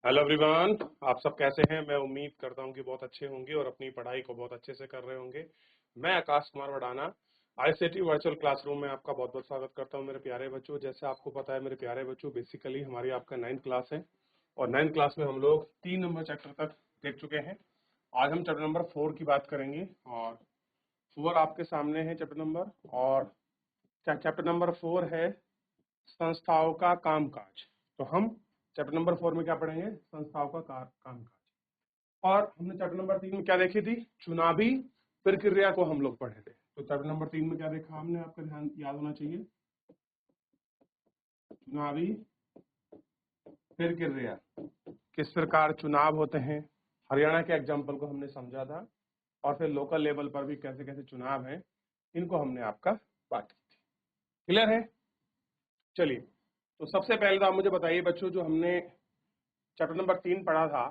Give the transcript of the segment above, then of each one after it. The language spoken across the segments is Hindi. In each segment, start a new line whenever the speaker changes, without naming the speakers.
हेलो एवरीवन, आप सब कैसे हैं। मैं उम्मीद करता हूं कि बहुत अच्छे होंगे और अपनी पढ़ाई को बहुत अच्छे से कर रहे होंगे। मैं Akash Kumar वडाना ICT virtual classroom में आपका बहुत बहुत स्वागत करता हूं मेरे प्यारे बच्चों। जैसे आपको पता है मेरे प्यारे बच्चों, बेसिकली हमारी आपका 9th क्लास है और 9th क्लास में हम लोग 3 नंबर चैप्टर तक देख चुके हैं। आज हम चैप्टर नंबर 4 की बात करेंगे और 4 आपके सामने है चैप्टर नंबर। और चैप्टर नंबर 4 है संस्थाओं का कामकाज। तो हम चैप्टर नंबर 4 में क्या पढ़ेंगे? संस्थाओं का कामकाज। और हमने चैप्टर नंबर 3 में क्या देखी थी? चुनावी प्रक्रिया को हम लोग पढ़े थे। तो चैप्टर नंबर 3 में क्या देखा हमने? आपका ध्यान याद होना चाहिए, चुनावी प्रक्रिया। किस प्रकार चुनाव होते हैं, हरियाणा के एग्जाम्पल को हमने समझा था। और फिर लोकल लेवल पर भी कैसे कैसे चुनाव हैं, इनको हमने आपका बात की थी। क्लियर है? चलिए, तो सबसे पहले तो आप मुझे बताइए बच्चों, जो हमने चैप्टर नंबर 3 पढ़ा था,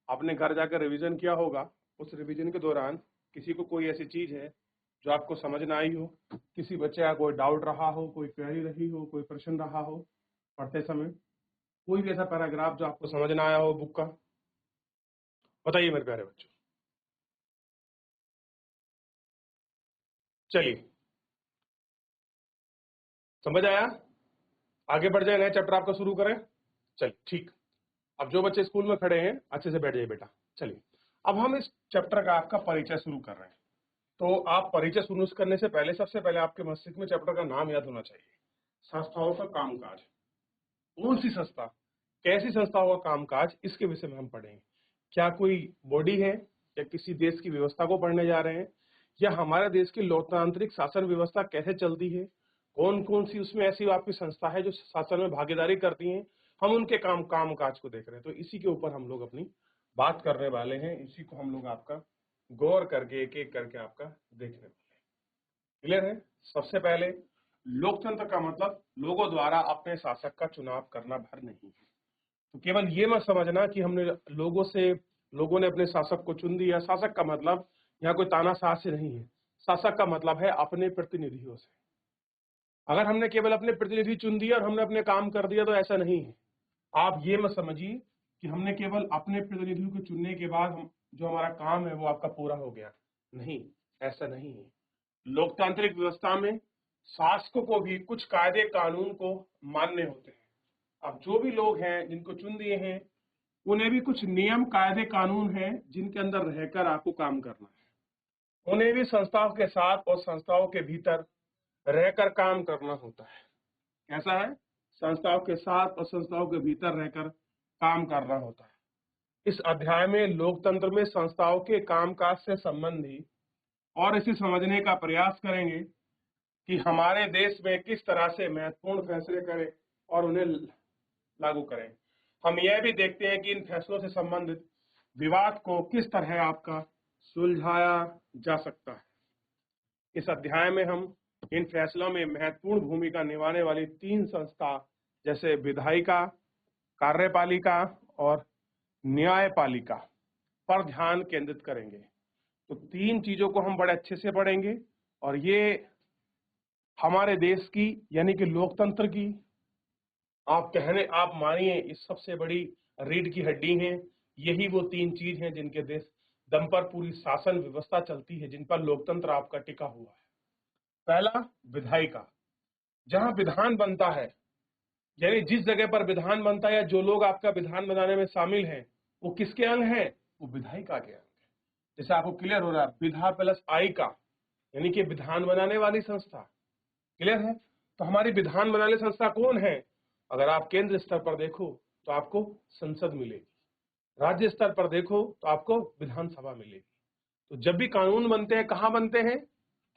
आपने घर जाकर रिवीजन किया होगा। उस रिवीजन के दौरान किसी को कोई ऐसी चीज है जो आपको समझ ना आई हो, किसी बच्चे का कोई डाउट रहा हो, कोई क्वेरी रही हो, कोई प्रश्न रहा हो पढ़ते समय, कोई भी ऐसा पैराग्राफ जो आपको समझ ना आया हो बुक का, बताइए मेरे प्यारे बच्चों। चलिए, समझ आया? आगे बढ़ जाए, नया चैप्टर आपका शुरू करें। चलिए ठीक। अब जो बच्चे स्कूल में खड़े हैं अच्छे से बैठ जाइए बेटा। चलिए, अब हम इस चैप्टर का आपका परिचय शुरू कर रहे हैं। तो आप परिचय शुरू करने से पहले सबसे पहले आपके मस्तिष्क में चैप्टर का नाम याद होना चाहिए, संस्थाओं का कामकाज। कौन सी संस्था, कैसी संस्थाओं का कामकाज, इसके विषय में हम पढ़ेंगे। क्या कोई बॉडी है, या किसी देश की व्यवस्था को पढ़ने जा रहे हैं, या हमारे देश की लोकतांत्रिक शासन व्यवस्था कैसे चलती है, कौन कौन सी उसमें ऐसी आपकी संस्था है जो शासन में भागीदारी करती हैं, हम उनके कामकाज को देख रहे हैं। तो इसी के ऊपर हम लोग अपनी बात करने वाले हैं, इसी को हम लोग आपका गौर करके एक एक करके आपका देखने वाले हैं। क्लियर है? सबसे पहले, लोकतंत्र का मतलब लोगों द्वारा अपने शासक का चुनाव करना भर नहीं है। तो केवल ये मत समझना कि हमने लोगों ने अपने शासक को चुन दिया। शासक का मतलब यहाँ कोई तानाशाह से नहीं है। शासक का मतलब है अपने प्रतिनिधियों से। अगर हमने केवल अपने प्रतिनिधि चुन दिया और हमने अपने काम कर दिया तो ऐसा नहीं है। आप ये मत समझिए कि हमने केवल अपने प्रतिनिधियों को चुनने के बाद जो हमारा काम है वो आपका पूरा हो गया। नहीं, ऐसा नहीं है। लोकतांत्रिक व्यवस्था में शासकों को भी कुछ कायदे कानून को मानने होते हैं। अब जो भी लोग हैं जिनको चुन दिए हैं, उन्हें भी कुछ नियम कायदे कानून हैं जिनके अंदर रहकर आपको काम करना है। उन्हें भी संस्थाओं के साथ और संस्थाओं के भीतर रहकर काम करना होता है। कैसा है? संस्थाओं के साथ और संस्थाओं के भीतर रहकर काम करना होता है। इस अध्याय में लोकतंत्र में संस्थाओं के कामकाज से संबंधित और इसे समझने का प्रयास करेंगे कि हमारे देश में किस तरह से महत्वपूर्ण फैसले करें और उन्हें लागू करें। हम यह भी देखते हैं कि इन फैसलों से संबंधित विवाद को किस तरह आपका सुलझाया जा सकता है। इस अध्याय में हम इन फैसलों में महत्वपूर्ण भूमिका निभाने वाली 3 संस्था, जैसे विधायिका, कार्यपालिका और न्यायपालिका पर ध्यान केंद्रित करेंगे। तो 3 चीजों को हम बड़े अच्छे से पढ़ेंगे और ये हमारे देश की यानी कि लोकतंत्र की, आप मानिए इस सबसे बड़ी रीढ़ की हड्डी हैं। यही वो 3 चीज हैं जिनके देश दम पर पूरी शासन व्यवस्था चलती है, जिन पर लोकतंत्र आपका टिका हुआ है। पहला, विधायिका, जहां विधान बनता है, यानी जिस जगह पर विधान बनता है या जो लोग आपका विधान बनाने में शामिल हैं, वो किसके अंग हैं? वो विधायिका के अंग है। जैसे आपको क्लियर हो रहा है, विधा प्लस आयिका यानी कि विधान बनाने वाली संस्था। क्लियर है? तो हमारी विधान बनाने संस्था कौन है? अगर आप केंद्र स्तर पर देखो तो आपको संसद मिलेगी, राज्य स्तर पर देखो तो आपको विधानसभा मिलेगी। तो जब भी कानून बनते हैं, कहाँ बनते हैं?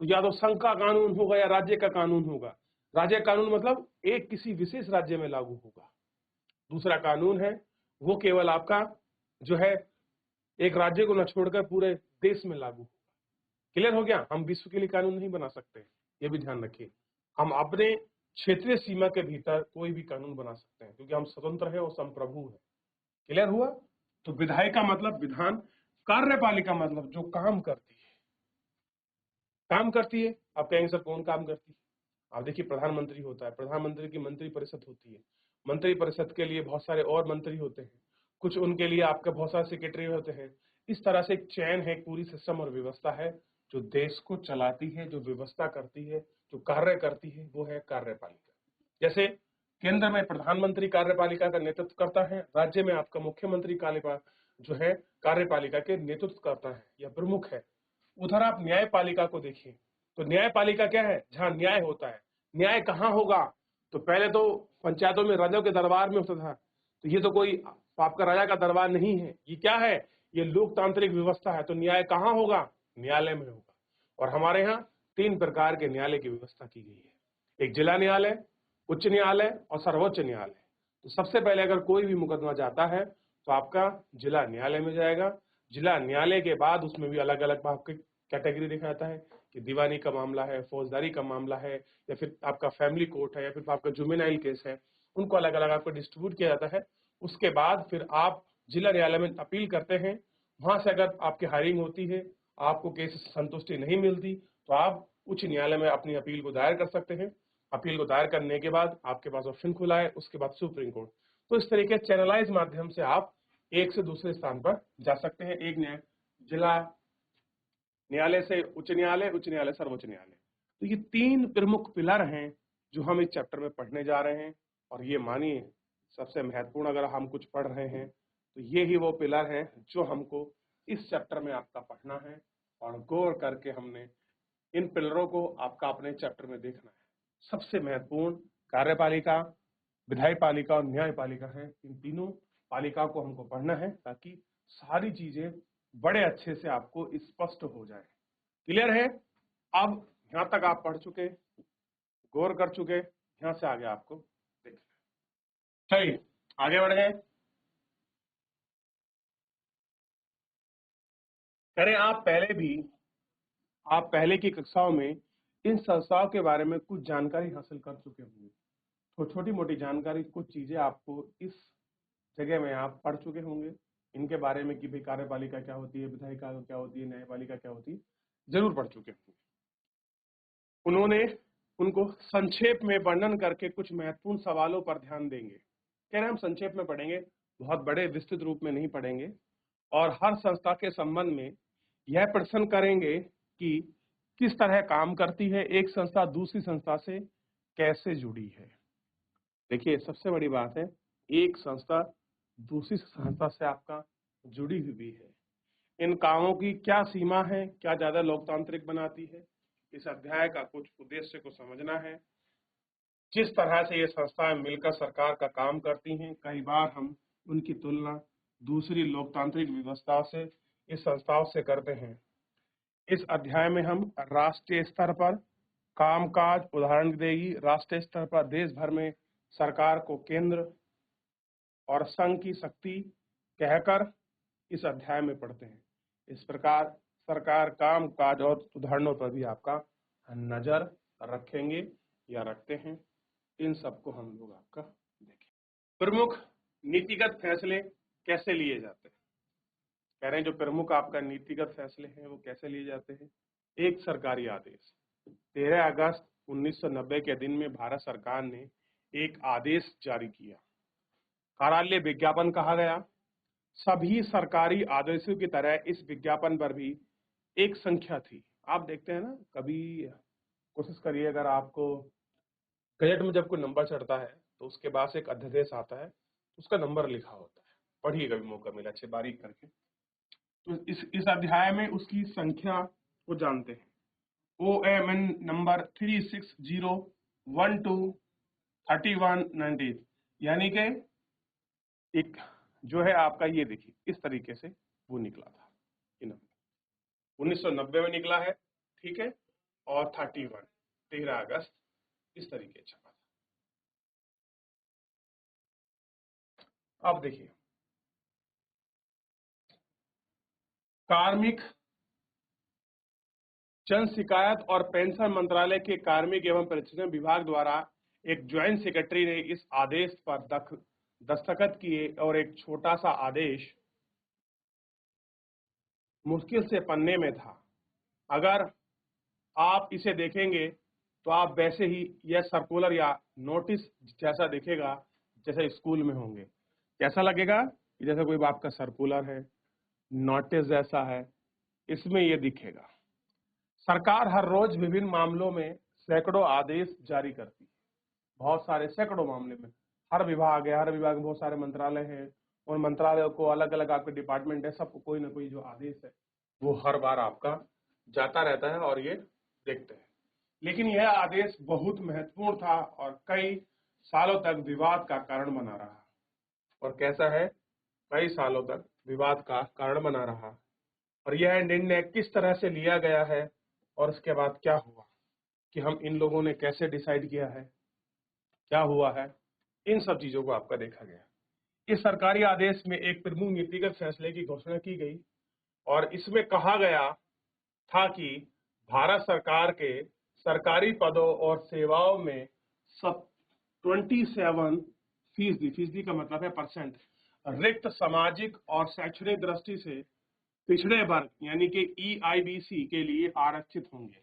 तो या तो संघ का कानून होगा या राज्य का कानून होगा। राज्य कानून मतलब एक किसी विशेष राज्य में लागू होगा। दूसरा कानून है वो केवल आपका जो है एक राज्य को न छोड़कर पूरे देश में लागू होगा। क्लियर हो गया? हम विश्व के लिए कानून नहीं बना सकते, ये भी ध्यान रखिए। हम अपने क्षेत्रीय सीमा के भीतर कोई भी कानून बना सकते हैं क्योंकि हम स्वतंत्र है और संप्रभु है। क्लियर हुआ? तो विधायिका का मतलब विधान, कार्यपालिका मतलब जो काम करती है। काम करती है, आप कहेंगे सर कौन काम करती है? आप देखिए, प्रधानमंत्री होता है, प्रधानमंत्री की मंत्री परिषद होती है, मंत्री परिषद के लिए बहुत सारे और मंत्री होते हैं, कुछ उनके लिए आपके बहुत सारे सेक्रेटरी होते हैं। इस तरह से एक चैन है, पूरी सिस्टम और व्यवस्था है जो देश को चलाती है, जो व्यवस्था करती है, जो कार्य करती है, वो है कार्यपालिका। जैसे केंद्र में प्रधानमंत्री कार्यपालिका का नेतृत्व करता है, राज्य में आपका मुख्यमंत्री जो है कार्यपालिका के नेतृत्व करता है या प्रमुख है। उधर आप न्यायपालिका को देखिए, तो न्यायपालिका क्या है? जहां न्याय होता है। न्याय कहाँ होगा? तो पहले तो पंचायतों में राजाओं के दरबार में होता था, तो ये तो कोई आपका राजा का दरबार नहीं है, ये क्या है? ये लोकतांत्रिक व्यवस्था है। तो न्याय कहाँ होगा? न्यायालय में होगा। और हमारे यहाँ 3 प्रकार के न्यायालय की व्यवस्था की गई है, एक जिला न्यायालय, उच्च न्यायालय और सर्वोच्च न्यायालय। तो सबसे पहले अगर कोई भी मुकदमा जाता है तो आपका जिला न्यायालय में जाएगा। जिला न्यायालय के बाद उसमें भी अलग अलग भाग की कैटेगरी देखा जाता है कि दीवानी का मामला है, फौजदारी का मामला है, या फिर आपका फैमिली कोर्ट है, या फिर आपका जुवेनाइल केस है। उनको अलग अलग आपको डिस्ट्रीब्यूट किया जाता है। उसके बाद फिर आप जिला न्यायालय में अपील करते हैं। वहां से अगर आपकी हायरिंग होती है, आपको केस संतुष्टि नहीं मिलती, तो आप उच्च न्यायालय में अपनी अपील को दायर कर सकते हैं। अपील को दायर करने के बाद आपके पास ऑप्शन खुला है, उसके बाद सुप्रीम कोर्ट। तो इस तरीके चैनलाइज माध्यम से आप एक से दूसरे स्थान पर जा सकते हैं, एक जिला न्यायालय से उच्च न्यायालय, उच्च न्यायालय सर्वोच्च न्यायालय। तो ये 3 प्रमुख पिलर हैं जो हम इस चैप्टर में पढ़ने जा रहे हैं। और ये मानिए सबसे महत्वपूर्ण, अगर हम कुछ पढ़ रहे हैं तो ये ही वो पिलर हैं जो हमको इस चैप्टर में आपका पढ़ना है। और गौर करके हमने इन पिलरों को आपका अपने चैप्टर में देखना है। सबसे महत्वपूर्ण कार्यपालिका, विधायपालिका और न्यायपालिका है। इन तीनों पालिका को हमको पढ़ना है ताकि सारी चीजें बड़े अच्छे से आपको स्पष्ट हो जाए। क्लियर है? अब यहां तक आप पढ़ चुके, गौर कर चुके, यहां से आगे आपको देखना है। चलिए आगे बढ़ गए। करें आप पहले की कक्षाओं में इन संस्थाओं के बारे में कुछ जानकारी हासिल कर चुके होंगे। तो छोटी मोटी जानकारी, कुछ चीजें आपको इस जगह में आप पढ़ चुके होंगे इनके बारे में कि भाई कार्यपालिका क्या होती है, विधायिका क्या होती है, न्यायपालिका क्या होती है, जरूर पढ़ चुके होंगे। उन्होंने उनको संक्षेप में वर्णन करके कुछ महत्वपूर्ण सवालों पर ध्यान देंगे। कह रहे हम संक्षेप में पढ़ेंगे, बहुत बड़े विस्तृत रूप में नहीं पढ़ेंगे। और हर संस्था के संबंध में यह प्रश्न करेंगे कि किस तरह काम करती है, एक संस्था दूसरी संस्था से कैसे जुड़ी है। देखिए सबसे बड़ी बात है, एक संस्था दूसरी संस्था से आपका जुड़ी हुई भी है। इन कामों की क्या सीमा है, क्या ज्यादा लोकतांत्रिक बनाती है, इस अध्याय का कुछ उद्देश्य को समझना है। जिस तरह से ये संस्थाएं मिलकर सरकार का काम करती हैं, कई बार हम उनकी तुलना दूसरी लोकतांत्रिक व्यवस्थाओं से, इस संस्थाओं से करते हैं। इस अध्याय में हम राष्ट्रीय स्तर पर कामकाज उदाहरण देगी। राष्ट्रीय स्तर पर देश भर में सरकार को केंद्र और संघ की शक्ति कहकर इस अध्याय में पढ़ते हैं। इस प्रकार सरकार कामकाज और उदाहरणों पर भी आपका नजर रखेंगे या रखते हैं। इन सबको हम लोग आपका देखें। प्रमुख नीतिगत फैसले कैसे लिए जाते हैं? कह रहे हैं जो प्रमुख आपका नीतिगत फैसले हैं वो कैसे लिए जाते हैं। एक सरकारी आदेश 13 अगस्त 1990 के दिन में भारत सरकार ने एक आदेश जारी किया, कार्यालय विज्ञापन कहा गया। सभी सरकारी आदेशों की तरह इस विज्ञापन पर भी एक संख्या थी। आप देखते हैं ना, कभी कोशिश करिए, अगर आपको गजट में जब कोई नंबर चढ़ता है तो उसके बाद एक अध्यादेश आता है, उसका नंबर लिखा होता है। पढ़िए कभी मौका मिला अच्छे बारीक करके। तो इस अध्याय में उसकी संख्या को जानते हैं। OMN नंबर 36012319, यानी कि एक जो है आपका, ये देखिए इस तरीके से वो निकला था। 1990 में निकला है, ठीक है, और 13 अगस्त इस तरीके छपा था। अब देखिए, कार्मिक जन शिकायत और पेंशन मंत्रालय के कार्मिक एवं प्रशिक्षण विभाग द्वारा एक ज्वाइंट सेक्रेटरी ने इस आदेश पर दस्तखत किए और एक छोटा सा आदेश मुश्किल से पन्ने में था। अगर आप इसे देखेंगे तो आप वैसे ही यह सर्कुलर या नोटिस जैसा दिखेगा जैसे स्कूल में होंगे। कैसा लगेगा? जैसे कोई आपका सर्कुलर है, नोटिस जैसा है, इसमें ये दिखेगा। सरकार हर रोज विभिन्न मामलों में सैकड़ों आदेश जारी करती है, बहुत सारे सैकड़ों मामले में। हर विभाग है, हर विभाग में बहुत सारे मंत्रालय हैं, और मंत्रालयों को अलग अलग आपके डिपार्टमेंट है, सबको कोई ना कोई जो आदेश है वो हर बार आपका जाता रहता है और ये देखते हैं। लेकिन यह आदेश बहुत महत्वपूर्ण था और कई सालों तक विवाद का कारण बना रहा। और कैसा है, कई सालों तक विवाद का कारण बना रहा। और यह निर्णय किस तरह से लिया गया है और उसके बाद क्या हुआ, कि हम इन लोगों ने कैसे डिसाइड किया है, क्या हुआ है, इन सब चीजों को आपका देखा गया। इस सरकारी आदेश में एक प्रमुख नीतिगत फैसले की घोषणा की गई और इसमें कहा गया था कि भारत सरकार के सरकारी पदों और सेवाओं में सब 27% फीसदी का मतलब है परसेंट रिक्त सामाजिक और शैक्षणिक दृष्टि से पिछड़े वर्ग यानी कि EIBC के लिए आरक्षित होंगे।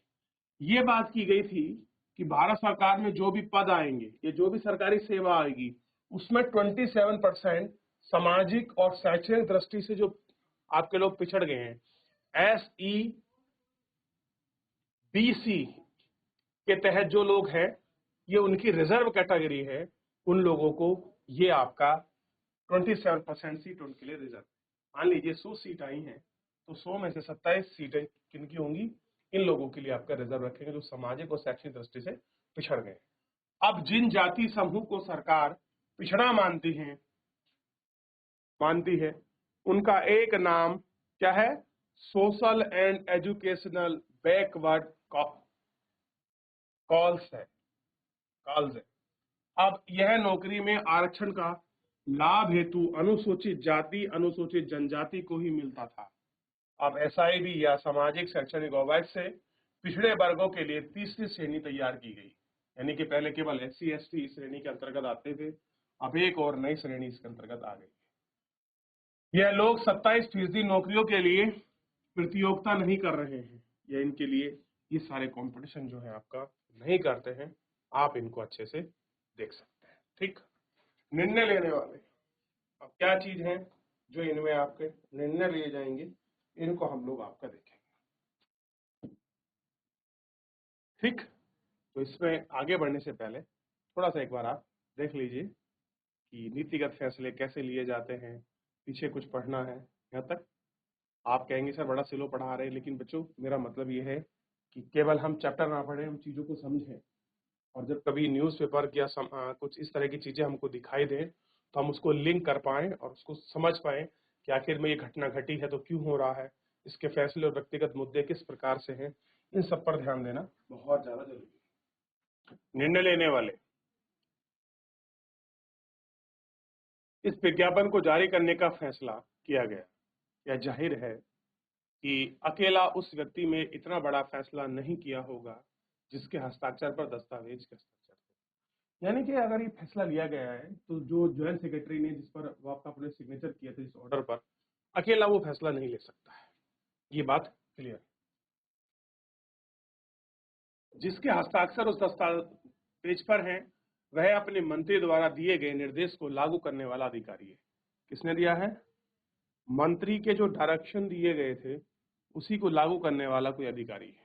ये बात की गई थी कि भारत सरकार में जो भी पद आएंगे, ये जो भी सरकारी सेवा आएगी, उसमें 27% सामाजिक और शैक्षणिक दृष्टि से जो आपके लोग पिछड़ गए हैं, SEBC के तहत जो लोग हैं, ये उनकी रिजर्व कैटेगरी है, उन लोगों को ये आपका 27% सीट उनके लिए रिजर्व। मान लीजिए 100 सीट आई हैं, तो 100 में से 27 सीटें किनकी होंगी, इन लोगों के लिए आपका रिजर्व रखेंगे जो सामाजिक और शैक्षणिक दृष्टि से पिछड़ गए। अब जिन जाति समूह को सरकार पिछड़ा मानती है, उनका एक नाम क्या है, social and educational backward calls है। अब यह नौकरी में आरक्षण का लाभ हेतु अनुसूचित जाति अनुसूचित जनजाति को ही मिलता था। अब SIB या सामाजिक शैक्षणिक अवैध से पिछड़े वर्गों के लिए तीसरी श्रेणी तैयार की गई, यानी कि पहले केवल SC ST श्रेणी के अंतर्गत आते थे, अब एक और नई श्रेणी इसके अंतर्गत आ गई। यह लोग 27% नौकरियों के लिए प्रतियोगिता नहीं कर रहे हैं, या इनके लिए ये सारे कंपटीशन जो है आपका नहीं करते हैं, आप इनको अच्छे से देख सकते हैं। ठीक, निर्णय लेने वाले अब क्या चीज है जो इनमें आपके निर्णय लिए जाएंगे, इनको हम लोग आपका देखेंगे। ठीक, तो इसमें आगे बढ़ने से पहले थोड़ा सा एक बार आप देख लीजिए कि नीतिगत फैसले कैसे लिए जाते हैं, पीछे कुछ पढ़ना है। यहाँ तक आप कहेंगे सर बड़ा स्लो पढ़ा रहे हैं, लेकिन बच्चों मेरा मतलब ये है कि केवल हम चैप्टर ना पढ़ें, हम चीज़ों को समझें, और जब कभी न्यूज़पेपर या कुछ इस तरह की चीज़ें हमको दिखाई दें तो हम उसको लिंक कर पाएं और उसको समझ पाएं कि आखिर में ये घटना घटी है तो क्यों हो रहा है, इसके फैसले और व्यक्तिगत मुद्दे किस प्रकार से हैं, इन सब पर ध्यान देना बहुत ज़्यादा जरूरी है। निर्णय लेने वाले, इस विज्ञापन को जारी करने का फैसला किया गया। यह जाहिर है कि अकेला उस व्यक्ति में इतना बड़ा फैसला नहीं किया होगा जिसके हस्ताक्षर पर दस्तावेज के हस्ताक्षर थे। यानी कि अगर ये फैसला लिया गया है तो जो ज्वाइंट सेक्रेटरी ने जिस पर वो आपका अपने सिग्नेचर किया था इस ऑर्डर पर, अकेला वो फैसला नहीं ले सकता है, ये बात क्लियर। जिसके हस्ताक्षर उस दस्तावेज पर हैं, वह अपने मंत्री द्वारा दिए गए निर्देश को लागू करने वाला अधिकारी है। किसने दिया है, मंत्री के जो डायरेक्शन दिए गए थे उसी को लागू करने वाला कोई अधिकारी है।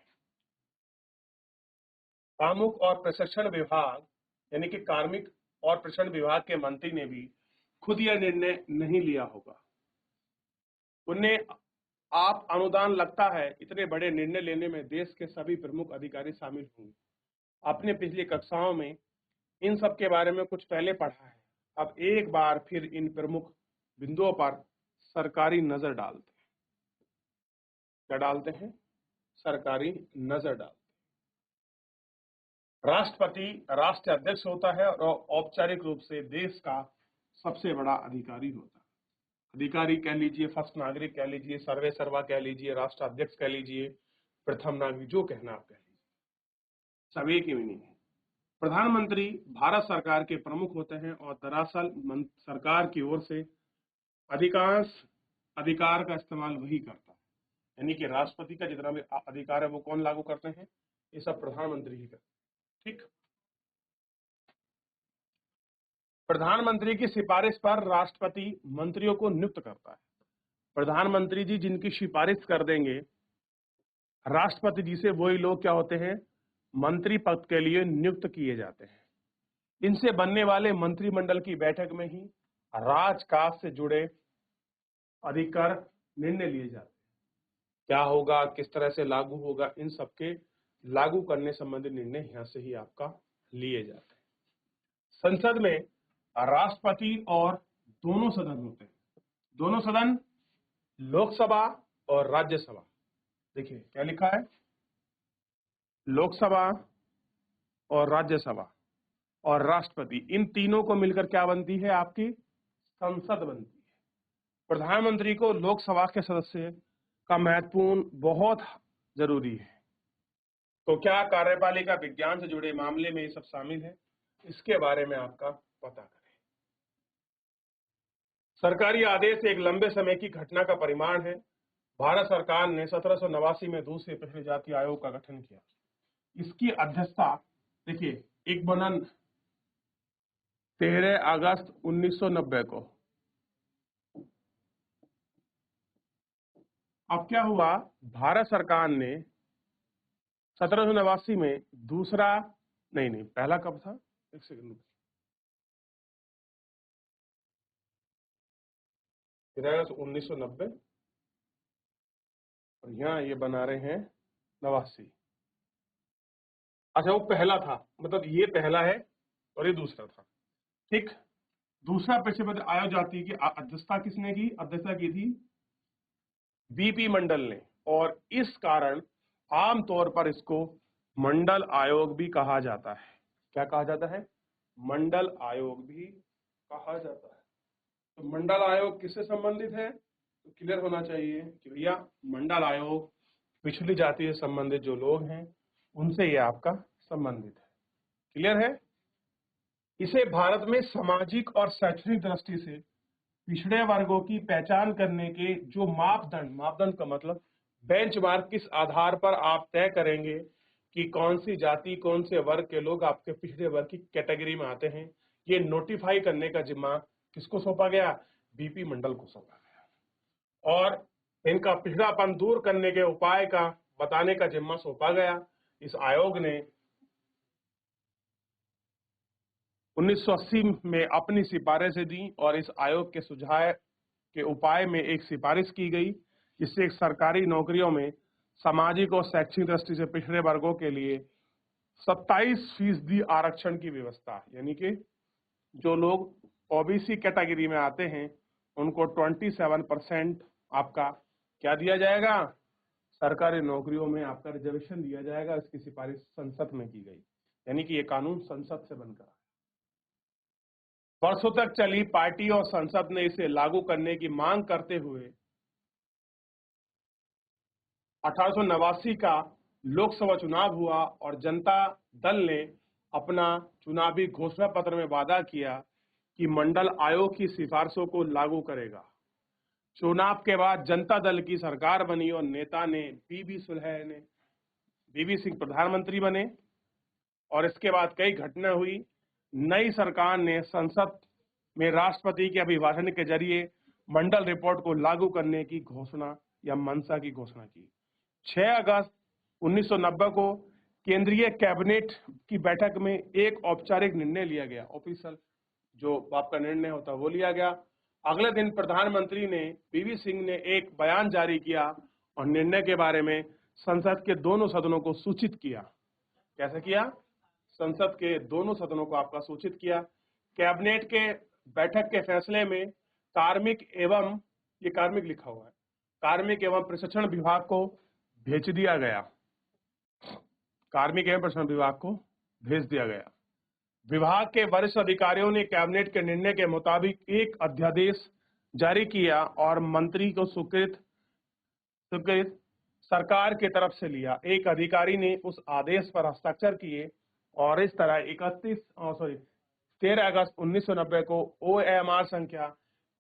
कामुक और प्रशिक्षण विभाग यानी कि कार्मिक और प्रशिक्षण विभाग के मंत्री ने भी खुद यह निर्णय नहीं लिया होगा, उन्हें आप अनुदान लगता है। इतने बड़े निर्णय लेने में देश के सभी प्रमुख अधिकारी शामिल होंगे। आपने पिछली कक्षाओं में इन सब के बारे में कुछ पहले पढ़ा है, अब एक बार फिर इन प्रमुख बिंदुओं पर सरकारी नजर डालते हैं। क्या डालते हैं, सरकारी नजर डालते हैं। राष्ट्रपति राष्ट्र अध्यक्ष होता है और औपचारिक रूप से देश का सबसे बड़ा अधिकारी होता है। अधिकारी कह लीजिए, फर्स्ट नागरिक कह लीजिए, सर्वे सर्वा कह लीजिए, राष्ट्र अध्यक्ष कह लीजिए, प्रथम नागरिक, जो कहना आप कह लीजिए, सब एक ही मीनिंग है। प्रधानमंत्री भारत सरकार के प्रमुख होते हैं और दरअसल सरकार की ओर से अधिकांश अधिकार का इस्तेमाल वही करता है, यानी कि राष्ट्रपति का जितना भी अधिकार है वो कौन लागू करते हैं, ये सब प्रधानमंत्री ही करते हैं। ठीक, प्रधानमंत्री की सिफारिश पर राष्ट्रपति मंत्रियों को नियुक्त करता है। प्रधानमंत्री जी जिनकी सिफारिश कर देंगे राष्ट्रपति जी से, वही लोग क्या होते हैं, मंत्री पद के लिए नियुक्त किए जाते हैं। इनसे बनने वाले मंत्रिमंडल की बैठक में ही राजकाज से जुड़े अधिकार निर्णय लिए जाते हैं। क्या होगा, किस तरह से लागू होगा, इन सबके लागू करने संबंधी निर्णय यहां से ही आपका लिए जाते हैं। संसद में राष्ट्रपति और दोनों सदन होते हैं। दोनों सदन लोकसभा और राज्यसभा। देखिए क्या लिखा है, लोकसभा और राज्यसभा और राष्ट्रपति, इन तीनों को मिलकर क्या बनती है, आपकी संसद बनती है। प्रधानमंत्री को लोकसभा के सदस्य का महत्वपूर्ण बहुत जरूरी है। तो क्या कार्यपालिका विज्ञान से जुड़े मामले में ये सब शामिल है, इसके बारे में आपका पता करें। सरकारी आदेश एक लंबे समय की घटना का परिमाण है। भारत सरकार ने 1789 में दूसरे पिछड़ी जाति आयोग का गठन किया। इसकी अध्यक्षता देखिए एक बनन 13 अगस्त 1990 को। अब क्या हुआ, भारत सरकार ने 1789 में दूसरा नहीं पहला कब था, एक सेकंड, 13 अगस्त 1990 और यहाँ ये बना रहे हैं 89। अच्छा वो पहला था, मतलब ये पहला है और ये दूसरा था, ठीक। दूसरा पेशेवर आयोग जाति की अध्यक्षता किसने की, अध्यक्षता की थी बीपी मंडल ने, और इस कारण आमतौर पर इसको मंडल आयोग भी कहा जाता है। क्या कहा जाता है, मंडल आयोग भी कहा जाता है। तो मंडल आयोग किससे संबंधित है, तो क्लियर होना चाहिए कि भैया मंडल आयोग पिछड़ी जाति से संबंधित जो लोग हैं उनसे ये आपका संबंधित है। क्लियर है। इसे भारत में सामाजिक और शैक्षणिक दृष्टि से पिछड़े वर्गों की पहचान करने के जो मापदंड का मतलब बेंचमार्क, किस आधार पर आप तय करेंगे कि कौन सी जाति कौन से वर्ग के लोग आपके पिछड़े वर्ग की कैटेगरी में आते हैं, ये नोटिफाई करने का जिम्मा किसको सौंपा गया, बीपी मंडल को सौंपा गया। और इनका पिछड़ापन दूर करने के उपाय का बताने का जिम्मा सौंपा गया। इस आयोग ने 1980 में अपनी सिफारिशें दी और इस आयोग के सुझाव के उपाय में एक सिफारिश की गई जिससे एक सरकारी नौकरियों में सामाजिक और शैक्षणिक दृष्टि से पिछड़े वर्गों के लिए 27% आरक्षण की व्यवस्था, यानी कि जो लोग ओबीसी कैटेगरी में आते हैं उनको 27% आपका क्या दिया जाएगा, सरकारी नौकरियों में आपका रिजर्वेशन दिया जाएगा। इसकी सिफारिश संसद में की गई, यानी कि ये कानून संसद से बनकर वर्षों तक चली पार्टी और संसद ने इसे लागू करने की मांग करते हुए 1889 का लोकसभा चुनाव हुआ और जनता दल ने अपना चुनावी घोषणा पत्र में वादा किया कि मंडल आयोग की सिफारिशों को लागू करेगा। चुनाव के बाद जनता दल की सरकार बनी और नेता ने बीबी सिंह प्रधानमंत्री बने और इसके बाद कई घटना हुई। नई सरकार ने संसद में राष्ट्रपति के अभिभाषण के जरिए मंडल रिपोर्ट को लागू करने की घोषणा या मंशा की घोषणा की। 6 अगस्त 1990 को केंद्रीय कैबिनेट की बैठक में एक औपचारिक निर्णय लिया गया, ऑफिशियल जो आपका निर्णय होता है वो लिया गया। अगले दिन प्रधानमंत्री ने बीबी सिंह ने एक बयान जारी किया और निर्णय के बारे में संसद के दोनों सदनों को सूचित किया। कैसे किया, संसद के दोनों सदनों को आपका सूचित किया। कैबिनेट के बैठक के फैसले में कार्मिक लिखा हुआ है, कार्मिक एवं प्रशिक्षण विभाग को भेज दिया गया। कार्मिक एवं प्रशिक्षण विभाग को भेज दिया गया। विभाग के वरिष्ठ अधिकारियों ने कैबिनेट के निर्णय के मुताबिक एक अध्यादेश जारी किया और मंत्री को स्वीकृत सरकार की तरफ से लिया। एक अधिकारी ने उस आदेश पर हस्ताक्षर किए और इस तरह 13 अगस्त 1990 को OMR संख्या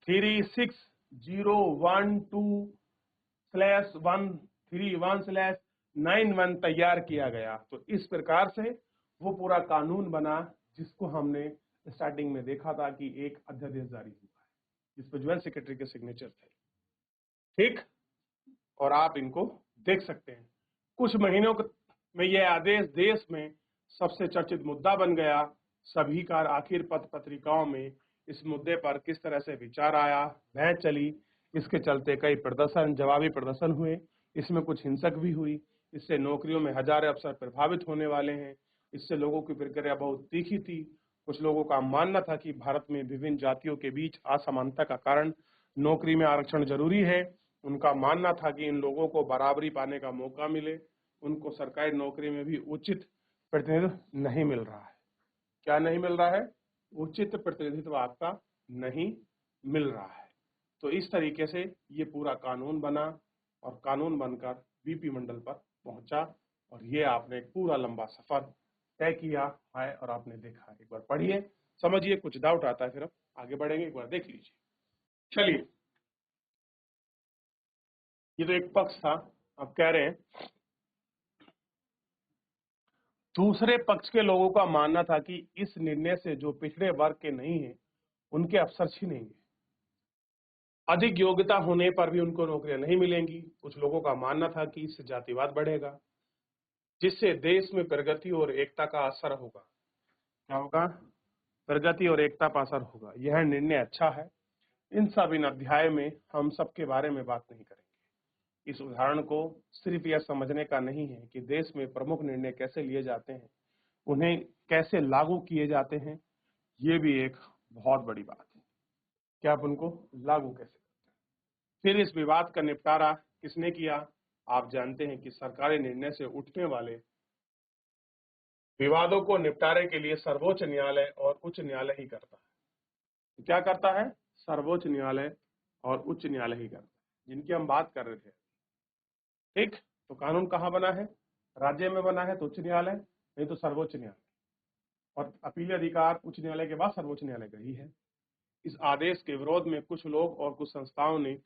36012/131/91 तैयार किया गया। तो इस प्रकार से वो पूरा कानून बना जिसको हमने स्टार्टिंग में देखा था कि एक अध्यादेश जारी हुआ है जिसपे ज्वाइंट सेक्रेटरी के सिग्नेचर थे, ठीक, और आप इनको देख सकते हैं। कुछ महीनों में यह आदेश देश में सबसे चर्चित मुद्दा बन गया। सभी का आखिर पत्र पत्रिकाओं में इस मुद्दे पर किस तरह से विचार आया, बहस चली। इसके चलते कई प्रदर्शन, जवाबी प्रदर्शन हुए, इसमें कुछ हिंसक भी हुई। इससे नौकरियों में हजारों अफसर प्रभावित होने वाले हैं। इससे लोगों की प्रतिक्रिया बहुत तीखी थी। कुछ लोगों का मानना था कि भारत में विभिन्न जातियों के बीच असमानता का कारण नौकरी में आरक्षण जरूरी है। उनका मानना था कि इन लोगों को बराबरी पाने का मौका मिले। उनको सरकारी नौकरी में भी उचित प्रतिनिधित्व नहीं मिल रहा है। क्या नहीं मिल रहा है? उचित प्रतिनिधित्व आपका नहीं मिल रहा है। तो इस तरीके से ये पूरा कानून बना और कानून बनकर बीपी मंडल पर पहुंचा और ये आपने एक पूरा लंबा सफर तय किया है और आपने देखा। एक बार पढ़िए, समझिए, कुछ डाउट आता है फिर हम आगे बढ़ेंगे, एक बार देख लीजिए। चलिए, ये तो एक पक्ष था। अब कह रहे हैं दूसरे पक्ष के लोगों का मानना था कि इस निर्णय से जो पिछड़े वर्ग के नहीं है उनके अवसर छिनेंगे, अधिक योग्यता होने पर भी उनको नौकरियां नहीं मिलेंगी। कुछ लोगों का मानना था कि इससे जातिवाद बढ़ेगा, जिससे देश में प्रगति और एकता का असर होगा। क्या होगा? प्रगति और एकता का असर होगा। यह निर्णय अच्छा है। इन अध्याय में हम सबके बारे में बात नहीं करेंगे। इस उदाहरण को सिर्फ यह समझने का नहीं है कि देश में प्रमुख निर्णय कैसे लिए जाते हैं, उन्हें कैसे लागू किए जाते हैं, ये भी एक बहुत बड़ी बात है कि आप उनको लागू कैसे करते हैं। फिर इस विवाद का निपटारा किसने किया? आप जानते हैं कि सरकारी निर्णय से उठने वाले विवादों को निपटारे के लिए सर्वोच्च न्यायालय और उच्च न्यायालय ही करता है। क्या करता है? सर्वोच्च न्यायालय और उच्च न्यायालय ही करता है, जिनकी हम बात कर रहे थे। ठीक, तो कानून कहाँ बना है? राज्य में बना है तो उच्च न्यायालय, नहीं तो सर्वोच्च न्यायालय, और अपील अधिकार उच्च न्यायालय के बाद सर्वोच्च न्यायालय का ही है। इस आदेश के विरोध में कुछ लोग और कुछ संस्थाओं ने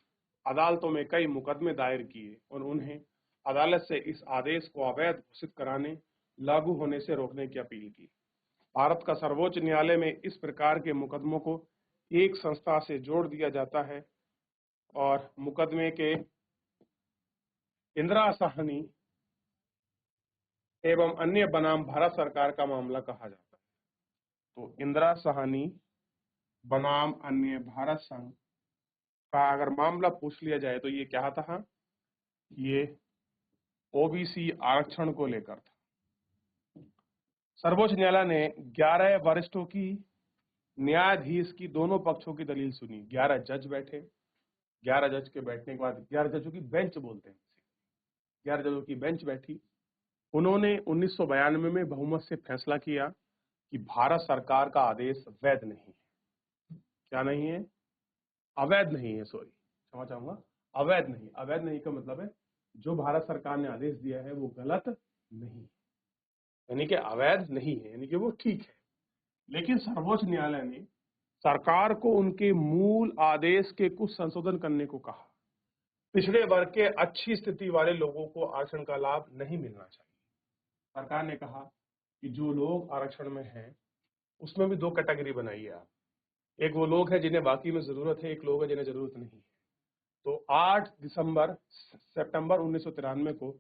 अदालतों में कई मुकदमे दायर किए और उन्हें अदालत से इस आदेश को अवैध घोषित कराने, लागू होने से रोकने की अपील की। भारत का सर्वोच्च न्यायालय में इस प्रकार के मुकदमों को एक संस्था से जोड़ दिया जाता है और मुकदमे के इंदिरा साहनी एवं अन्य बनाम भारत सरकार का मामला कहा जाता है। तो इंदिरा साहनी बनाम अन्य भारत संघ का अगर मामला पूछ लिया जाए तो ये क्या था? ये ओबीसी आरक्षण को लेकर था। सर्वोच्च न्यायालय ने 11 वरिष्ठों की न्यायाधीश की दोनों पक्षों की दलील सुनी। 11 जज बैठे। 11 जज के बैठने के बाद 11 जजों की बेंच बोलते हैं, 11 जजों की बेंच बैठी। उन्होंने 1992 में बहुमत से फैसला किया कि भारत सरकार का आदेश वैध नहीं है। क्या नहीं है? अवैध नहीं है, सॉरी, क्षमा चाहूंगा, अवैध नहीं। अवैध नहीं का मतलब है जो भारत सरकार ने आदेश दिया है वो गलत नहीं, यानी कि अवैध नहीं है, यानी कि वो ठीक है। लेकिन सर्वोच्च न्यायालय ने सरकार को उनके मूल आदेश के कुछ संशोधन करने को कहा। पिछड़े वर्ग के अच्छी स्थिति वाले लोगों को आरक्षण का लाभ नहीं मिलना चाहिए। सरकार ने कहा कि जो लोग आरक्षण में हैं उसमें भी 2 कैटेगरी बनाइए आप। एक वो लोग हैं जिन्हें बाकी में जरूरत है, एक लोग हैं जिन्हें जरूरत नहीं है। तो 8 सितंबर 1993 को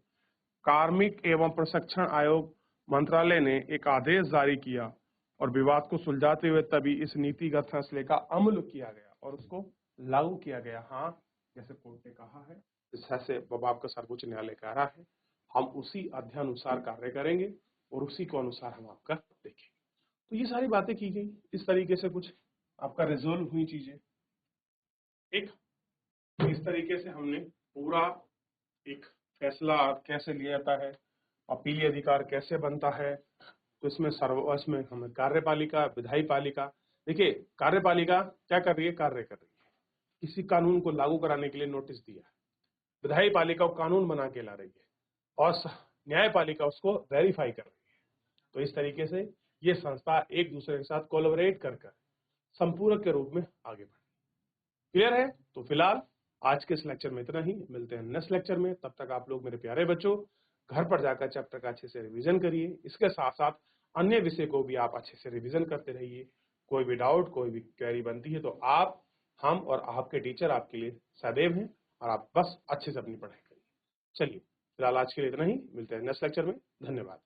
कार्मिक एवं प्रशिक्षण आयोग मंत्रालय ने एक आदेश जारी किया और विवाद को सुलझाते हुए तभी इस नीतिगत फैसले का अमल किया गया और उसको लागू किया गया। हाँ, जैसे कोर्ट ने कहा है, इस फैसले अब आपका सर्वोच्च न्यायालय कह रहा है, हम उसी अध्यानुसार कार्य करेंगे और उसी को अनुसार हम आपका देखेंगे। तो ये सारी बातें की गई, इस तरीके से कुछ आपका रिजोल्व हुई चीजें। ठीक, इस तरीके से हमने पूरा एक फैसला कैसे लिया जाता है, अपीली अधिकार कैसे बनता है। तो इसमें हमें कार्यपालिका, विधायी पालिका, देखिए कार्यपालिका क्या कर रही है? कार्य कर रही है, किसी कानून को लागू कराने के लिए नोटिस दिया। विधायी पालिका कानून बना के ला रही है और न्यायपालिका उसको वेरीफाई कर रही है। तो इस तरीके से ये संस्था एक दूसरे के साथ कोलैबोरेट कर संपूरक के रूप में आगे बढ़े। क्लियर है? तो फिलहाल आज के इस लेक्चर में इतना ही। मिलते हैं नेक्स्ट लेक्चर में। तब तक आप लोग मेरे प्यारे बच्चों घर पर जाकर चैप्टर का अच्छे से रिवीजन करिए। इसके साथ साथ अन्य विषय को भी आप अच्छे से रिवीजन करते रहिए। कोई भी डाउट, कोई भी क्वेरी बनती है तो आप, हम और आपके टीचर आपके लिए सदैव हैं, और आप बस अच्छे से अपनी पढ़ाई करिए। चलिए फिलहाल आज के लिए इतना ही, मिलते हैं नेक्स्ट लेक्चर में। धन्यवाद।